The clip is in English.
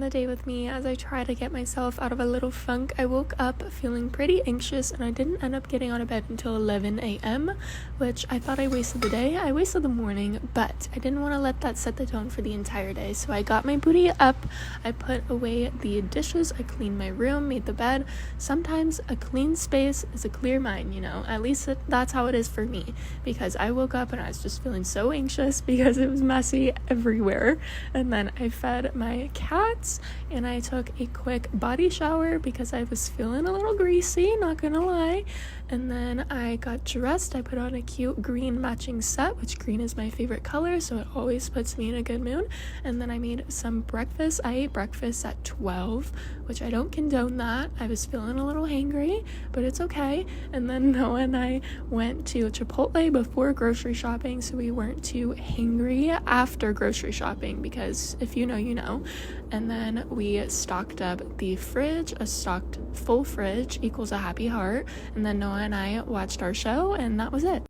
the day with me as I try to get myself out of a little funk. I woke up feeling pretty anxious and I didn't end up getting out of bed until 11 a.m., which I thought I wasted the day. I wasted the morning, but I didn't want to let that set the tone for the entire day. So I got my booty up, I put away the dishes, I cleaned my room, made the bed. Sometimes a clean space is a clear mind, at least that's how it is for me, because I woke up and I was just feeling so anxious because it was messy everywhere. And then I fed my cats and I took a quick body shower because I was feeling a little greasy, not gonna lie. And then I got dressed. I put on a cute green matching set, which green is my favorite color, so it always puts me in a good mood. And then I made some breakfast. I ate breakfast at 12, which I don't condone that. I was feeling a little hangry, but it's okay. And then Noah and I went to Chipotle before grocery shopping, so we weren't too hangry after grocery shopping, because if you know, you know. And then we stocked up the fridge. A stocked full fridge equals a happy heart. And then Noah and I watched our show, and that was it.